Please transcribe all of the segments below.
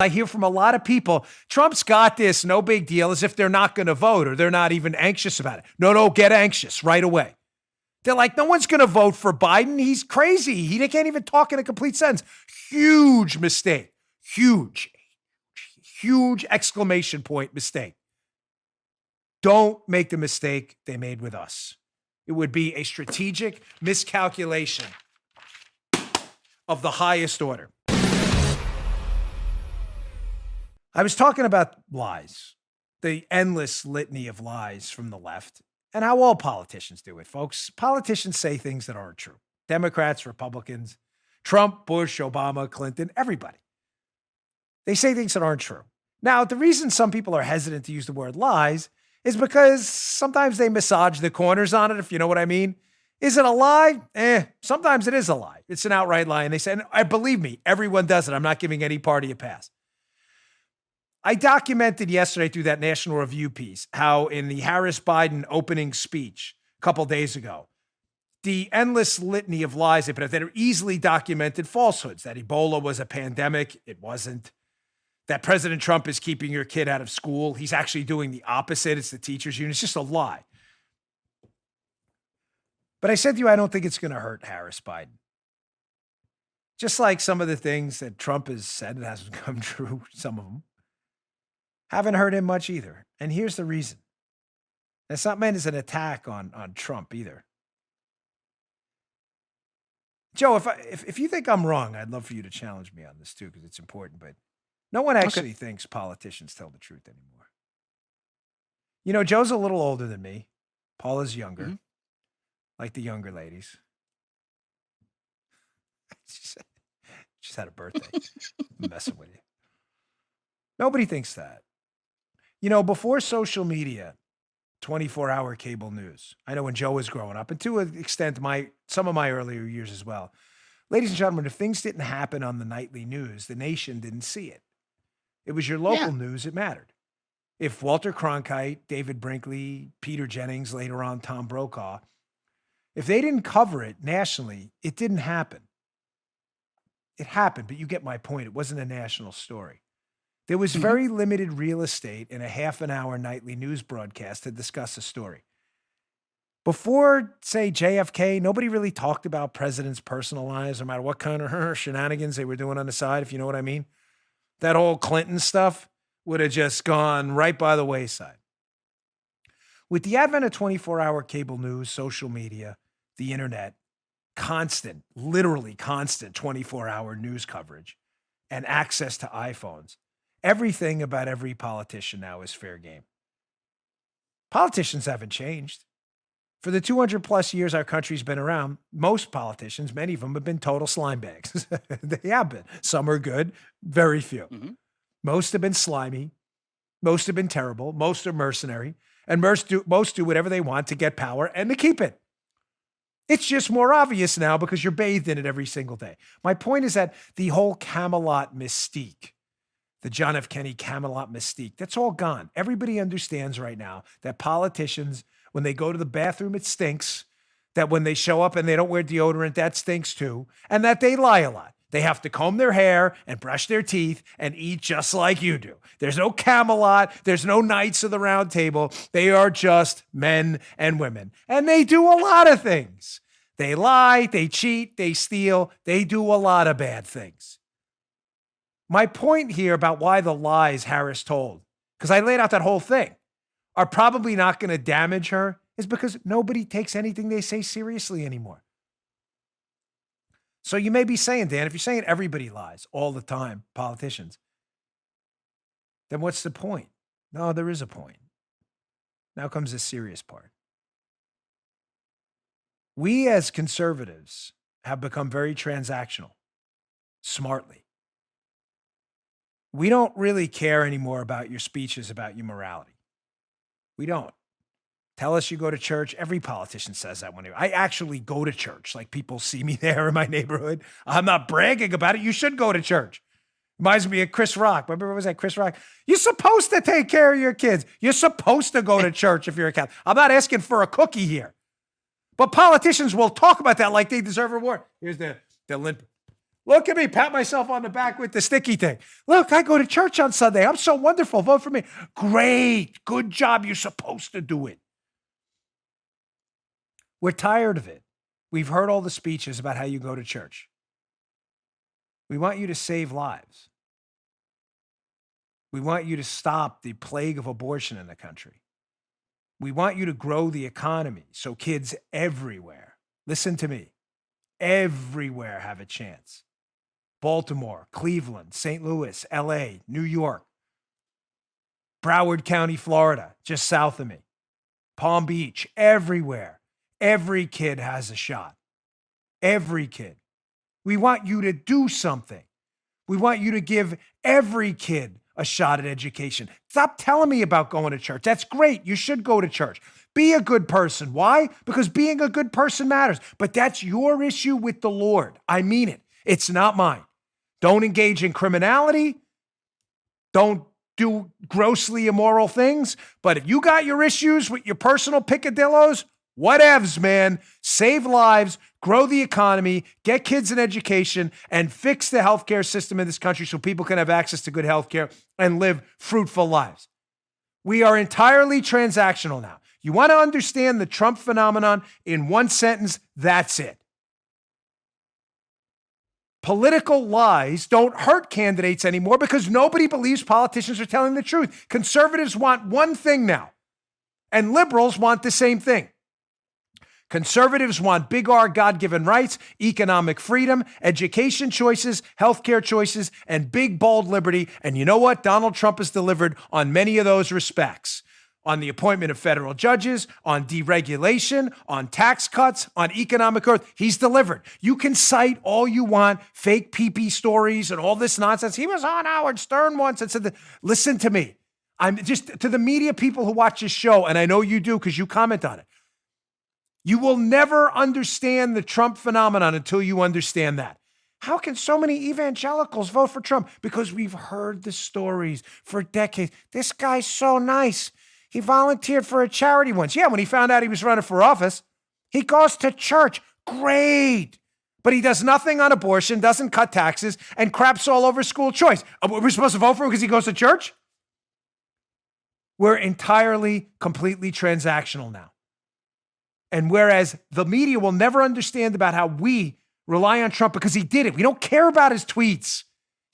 I hear from a lot of people, Trump's got this, no big deal, as if they're not going to vote or they're not even anxious about it. No, get anxious right away. They're like, no one's going to vote for Biden. He's crazy. He can't even talk in a complete sentence. Huge mistake. Huge exclamation point mistake. Don't make the mistake they made with us. It would be a strategic miscalculation of the highest order. I was talking about lies, the endless litany of lies from the left, and how all politicians do it, folks. Politicians say things that aren't true. Democrats, Republicans, Trump, Bush, Obama, Clinton, everybody. They say things that aren't true. Now, the reason some people are hesitant to use the word lies is because sometimes they massage the corners on it, if you know what I mean. Is it a lie? Sometimes it is a lie. It's an outright lie. And they say, and believe me, everyone does it. I'm not giving any party a pass. I documented yesterday through that National Review piece how in the Harris-Biden opening speech a couple days ago, the endless litany of lies they put out that are easily documented falsehoods, that Ebola was a pandemic. It wasn't. That President Trump is keeping your kid out of school. He's actually doing the opposite. It's the teachers union. It's just a lie. But I said to you, I don't think it's going to hurt Harris-Biden. Just like some of the things that Trump has said, it hasn't come true, some of them. Haven't hurt him much either. And here's the reason. It's not meant as an attack on Trump either. Joe, if you think I'm wrong, I'd love for you to challenge me on this too, because it's important. But no one actually thinks politicians tell the truth anymore. You know, Joe's a little older than me. Paula's younger, like the younger ladies. She's had a birthday. I'm messing with you. Nobody thinks that. You know, before social media, 24-hour cable news. I know when Joe was growing up, and to an extent, some of my earlier years as well. Ladies and gentlemen, if things didn't happen on the nightly news, the nation didn't see it. It was your local news, it mattered. If Walter Cronkite, David Brinkley, Peter Jennings, later on Tom Brokaw, if they didn't cover it nationally, it didn't happen. It happened, but you get my point. It wasn't a national story. There was very limited real estate in a half-an-hour nightly news broadcast to discuss a story. Before, say, JFK, nobody really talked about presidents' personal lives, no matter what kind of shenanigans they were doing on the side, if you know what I mean. That whole Clinton stuff would have just gone right by the wayside. With the advent of 24-hour cable news, social media, the internet, constant, literally constant 24-hour news coverage, and access to iPhones, everything about every politician now is fair game. Politicians haven't changed. For the 200 plus years our country's been around, most politicians, many of them have been total slime bags. They have been. Some are good, very few. Most have been slimy. Most have been terrible. Most are mercenary. And most do whatever they want to get power and to keep it. It's just more obvious now because you're bathed in it every single day. My point is that the whole Camelot mystique, the John F. Kennedy Camelot mystique, that's all gone. Everybody understands right now that politicians, when they go to the bathroom, it stinks, that when they show up and they don't wear deodorant, that stinks too, and that they lie a lot. They have to comb their hair and brush their teeth and eat just like you do. There's no Camelot. There's no Knights of the Round Table. They are just men and women. And they do a lot of things. They lie, they cheat, they steal. They do a lot of bad things. My point here about why the lies Harris told, because I laid out that whole thing, are probably not going to damage her is because nobody takes anything they say seriously anymore. So you may be saying, Dan, if you're saying everybody lies all the time, politicians, then what's the point? No, there is a point. Now comes the serious part. We as conservatives have become very transactional, smartly. We don't really care anymore about your speeches about your morality. We don't. Tell us you go to church. Every politician says that I actually go to church. Like people see me there in my neighborhood. I'm not bragging about it. You should go to church. Reminds me of Chris Rock. Remember, what was that, Chris Rock? You're supposed to take care of your kids. You're supposed to go to church if you're a Catholic. I'm not asking for a cookie here. But politicians will talk about that like they deserve a reward. Here's the limp. Look at me, pat myself on the back with the sticky thing. Look, I go to church on Sunday. I'm so wonderful. Vote for me. Great. Good job. You're supposed to do it. We're tired of it. We've heard all the speeches about how you go to church. We want you to save lives. We want you to stop the plague of abortion in the country. We want you to grow the economy so kids everywhere, listen to me, everywhere have a chance. Baltimore, Cleveland, St. Louis, LA, New York, Broward County, Florida, just south of me, Palm Beach, everywhere. Every kid has a shot. Every kid. We want you to do something. We want you to give every kid a shot at education. Stop telling me about going to church. That's great. You should go to church. Be a good person. Why? Because being a good person matters. But that's your issue with the Lord. I mean it. It's not mine. Don't engage in criminality. Don't do grossly immoral things. But if you got your issues with your personal picadillos, whatevs, man. Save lives, grow the economy, get kids an education, and fix the healthcare system in this country so people can have access to good healthcare and live fruitful lives. We are entirely transactional now. You want to understand the Trump phenomenon in one sentence? That's it. Political lies don't hurt candidates anymore because nobody believes politicians are telling the truth. Conservatives want one thing now, and liberals want the same thing. Conservatives want big R God-given rights, economic freedom, education choices, healthcare choices, and big, bold liberty. And you know what? Donald Trump has delivered on many of those respects. On the appointment of federal judges, on deregulation, on tax cuts, on economic growth. He's delivered. You can cite all you want, fake pee-pee stories and all this nonsense. He was on Howard Stern once and said that. Listen to me. I'm just to the media people who watch this show, and I know you do because you comment on it. You will never understand the Trump phenomenon until you understand that. How can so many evangelicals vote for Trump? Because we've heard the stories for decades. This guy's so nice. He volunteered for a charity once. Yeah, when he found out he was running for office, he goes to church. Great. But he does nothing on abortion, doesn't cut taxes, and craps all over school choice. We're supposed to vote for him because he goes to church? We're entirely, completely transactional now. And whereas the media will never understand about how we rely on Trump because he did it. We don't care about his tweets.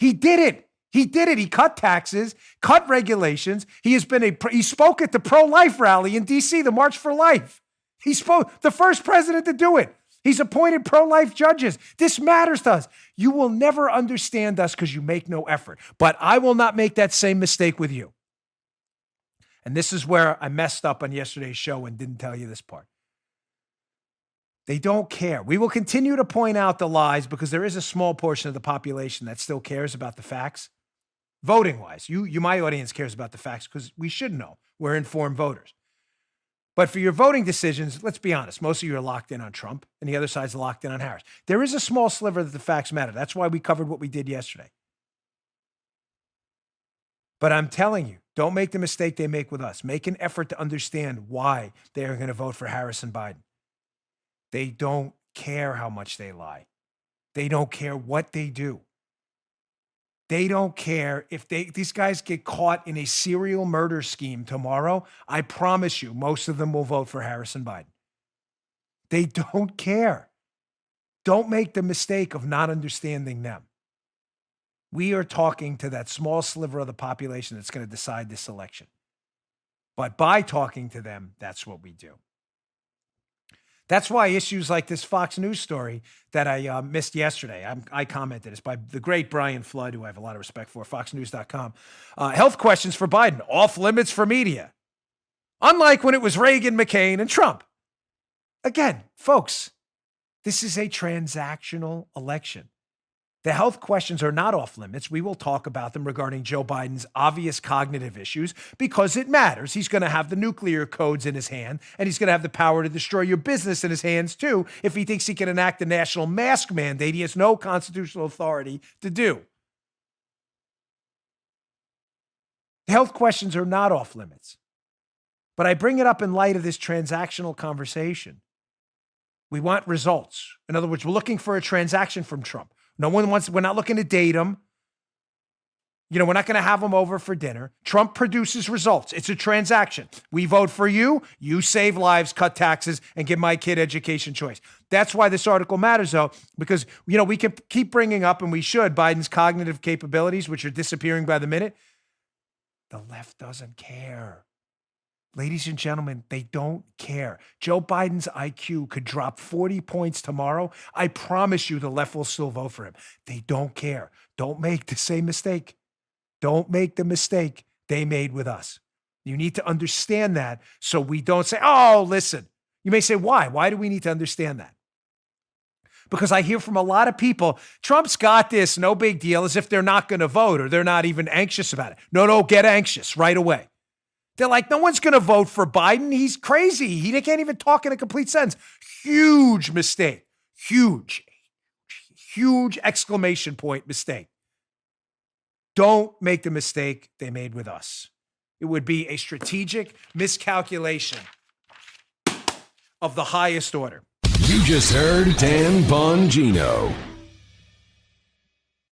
He did it. He did it. He cut taxes, cut regulations. He spoke at the pro-life rally in D.C., the March for Life. He spoke, the first president to do it. He's appointed pro-life judges. This matters to us. You will never understand us because you make no effort. But I will not make that same mistake with you. And this is where I messed up on yesterday's show and didn't tell you this part. They don't care. We will continue to point out the lies because there is a small portion of the population that still cares about the facts. Voting-wise, my audience cares about the facts because we should know. We're informed voters. But for your voting decisions, let's be honest, most of you are locked in on Trump and the other side's locked in on Harris. There is a small sliver that the facts matter. That's why we covered what we did yesterday. But I'm telling you, don't make the mistake they make with us. Make an effort to understand why they are going to vote for Harris and Biden. They don't care how much they lie. They don't care what they do. They don't care if these guys get caught in a serial murder scheme tomorrow. I promise you, most of them will vote for Harris and Biden. They don't care. Don't make the mistake of not understanding them. We are talking to that small sliver of the population that's going to decide this election. But by talking to them, that's what we do. That's why issues like this Fox News story that I missed yesterday, I commented, it's by the great Brian Flood, who I have a lot of respect for, foxnews.com. Health questions for Biden, off limits for media. Unlike when it was Reagan, McCain, and Trump. Again, folks, this is a transactional election. The health questions are not off limits. We will talk about them regarding Joe Biden's obvious cognitive issues because it matters. He's going to have the nuclear codes in his hand, and he's going to have the power to destroy your business in his hands, too, if he thinks he can enact a national mask mandate he has no constitutional authority to do. The health questions are not off limits. But I bring it up in light of this transactional conversation. We want results. In other words, we're looking for a transaction from Trump. We're not looking to date them. We're not going to have them over for dinner. Trump produces results. It's a transaction. We vote for you. You save lives, cut taxes, and give my kid education choice. That's why this article matters, though, because, we can keep bringing up, and we should, Biden's cognitive capabilities, which are disappearing by the minute. The left doesn't care. Ladies and gentlemen, they don't care. Joe Biden's IQ could drop 40 points tomorrow. I promise you the left will still vote for him. They don't care. Don't make the same mistake. Don't make the mistake they made with us. You need to understand that so we don't say, oh, listen. You may say, why? Why do we need to understand that? Because I hear from a lot of people, Trump's got this, no big deal, as if they're not going to vote or they're not even anxious about it. No, get anxious right away. They're like, no one's going to vote for Biden. He's crazy. He can't even talk in a complete sentence. Huge mistake. Huge exclamation point mistake. Don't make the mistake they made with us. It would be a strategic miscalculation of the highest order. You just heard Dan Bongino.